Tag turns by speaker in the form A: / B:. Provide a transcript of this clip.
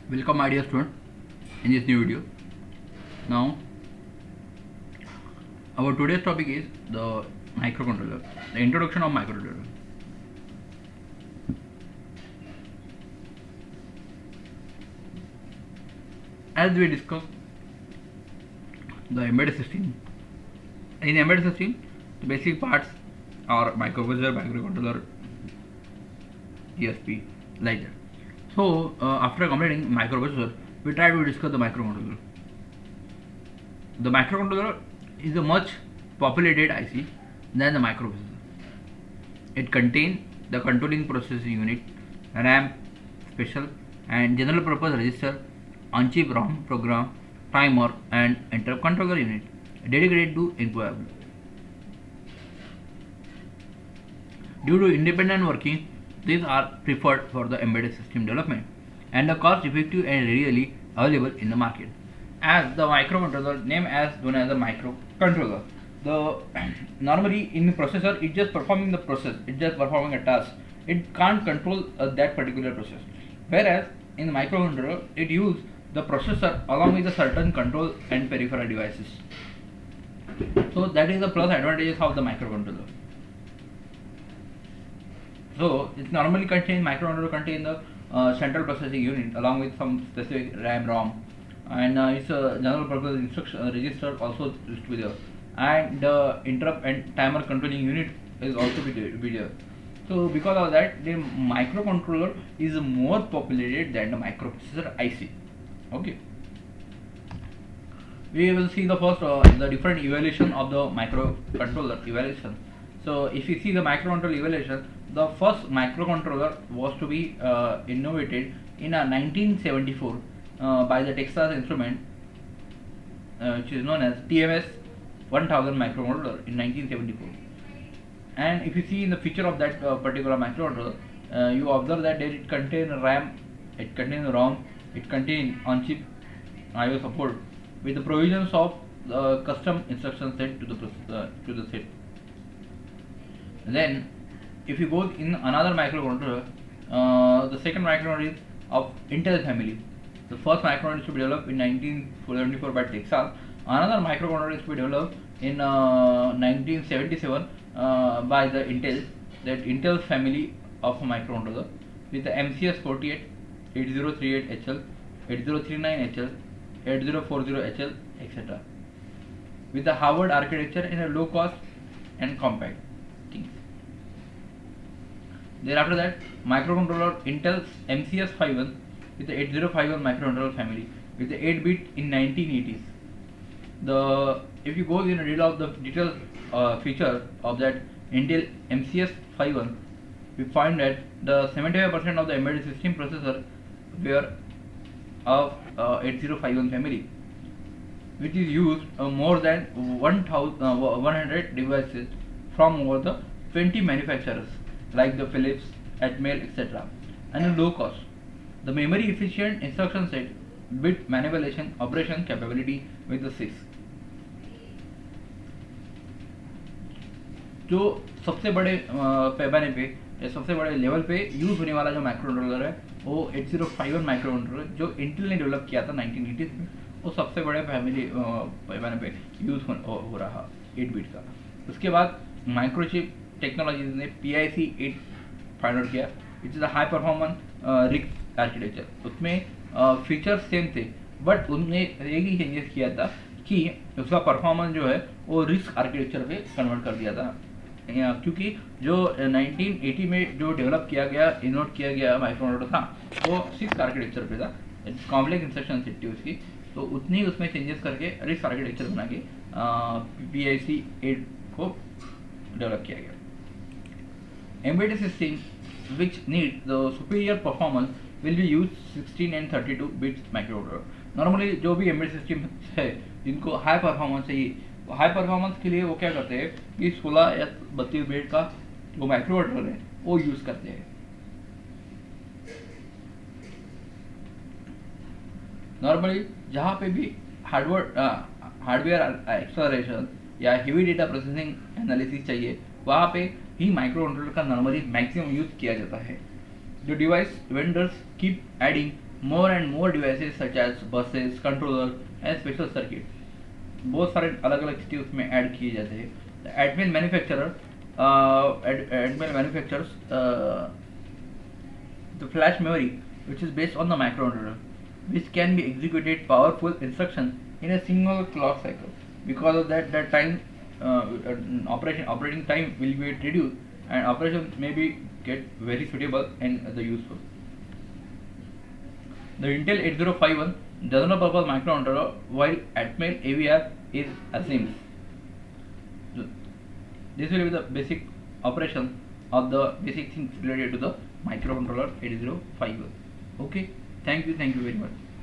A: Welcome my dear student in this new video. Now our today's topic is the microcontroller, the introduction of microcontroller. As we discussed the embedded system, in embedded system the basic parts are microprocessor, microcontroller, DSP, like that. So after completing microprocessor, we try to discuss the microcontroller. The microcontroller is a much populated IC than the microprocessor. It contains the controlling processing unit, RAM, special and general purpose register, on-chip ROM program, timer and interrupt controller unit dedicated to input. Due to independent working, these are preferred for the embedded system development and are cost effective and readily available in the market. As the microcontroller, name as known as a microcontroller, the normally in the processor it's just performing the process, it's just performing a task. It can't control that particular process. Whereas in the microcontroller, it uses the processor along with a certain control and peripheral devices. So that is the plus advantages of the microcontroller. So it normally contains microcontroller contain the central processing unit along with some specific RAM, ROM, and its general purpose instruction register also used to be there, and the interrupt and timer controlling unit is also be there. So because of that, the microcontroller is more populated than the microprocessor IC. Okay. We will see the first the different evaluation of the microcontroller evaluation. So if you see the microcontroller evaluation, the first microcontroller was to be innovated in 1974 by the Texas Instruments, which is known as TMS 1000 microcontroller in 1974. And if you see in the feature of that particular microcontroller, you observe that it contains RAM, it contains ROM, it contains on-chip I/O support with the provisions of custom instruction set to the set. Then, if you go in another microcontroller, the second microcontroller is of Intel family. The first microcontroller is to be developed in 1974 by Texas. Another microcontroller is to be developed in 1977 by the Intel, that Intel family of microcontroller with the MCS48, 8038HL, 8039HL, 8040HL, etc. with the Harvard architecture in a low cost and compact things. Thereafter that, microcontroller Intel's MCS51 with the 8051 microcontroller family with the 8-bit in 1980s. If you go in the detailed feature of that Intel MCS51, we find that the 75% of the embedded system processor were of 8051 family, which is used more than 100 devices from over the 20 manufacturers like the Philips, Atmel, etc. and a low cost. The memory efficient instruction set, bit manipulation, operation capability with the 6. जो सबसे बड़े पैमाने पे या सबसे बड़े level पे use होने वाला जो माइक्रोकंट्रोलर है वो 8051 माइक्रोकंट्रोलर जो इंटेल ने डेवलप किया था 1980s में, वो सबसे बड़े पैमाने पे यूज़ हो रहा 8 बिट का. उसके बाद माइक्रोचिप टेक्नोलॉजीज ने PIC 8 फाइंड आउट किया, which is a high performance रिक्स आर्किटेक्चर. उसमें फीचर्स सेम थे बट उनने एक ही चेंजेस किया था कि उसका परफॉर्मेंस जो है वो रिस्क आर्किटेक्चर पे कन्वर्ट कर दिया था, क्योंकि जो 1980 में जो डेवलप किया गया, इनोवेट किया गया माइक्रोकंट्रोलर था वो 6 आर्किटेक्चर पे था, कॉम्प्लेक्स इंस्ट्रक्शन सेट थी उसकी, तो उतनी उसमें चेंजेस करके रिस्क आर्किटेक्चर बना के PIC 8 को डेवलप किया गया. Embedded system which need the superior performance will be used 16 and 32 bits microcontroller. Normally जो भी एम्बेडेड सिस्टम है जिनको हाई परफॉर्मेंस चाहिए, हाई परफॉर्मेंस के लिए वो क्या करते हैं कि 16 या 32 बिट का जो माइक्रोकंट्रोलर है वो यूज़ करते हैं. नॉर्मली जहाँ पे भी हार्डवेयर एक्सेलरेशन या हेवी डेटा प्रोसेसिंग एनालिसिस चाहिए, वहाँ पे ही माइक्रोकंट्रोलर का नॉर्मली मैक्सिमम यूज़ किया जाता है. The device vendors keep adding more and more devices such as buses, controllers and special circuits. बहुत सारे अलग अलग चीज़ें उसमें ऐड किए जाते हैं. The Atmel manufacturer Atmel manufactures the flash memory which is based on the microcontroller, which can be executed powerful instructions in a single clock cycle. Because of that, that time operating time will be reduced and operation may be get very suitable and the useful. The Intel 8051 general purpose microcontroller, while Atmel AVR is ASIMS. This will be the basic operation of the basic things related to the microcontroller 8051. Okay, thank you very much.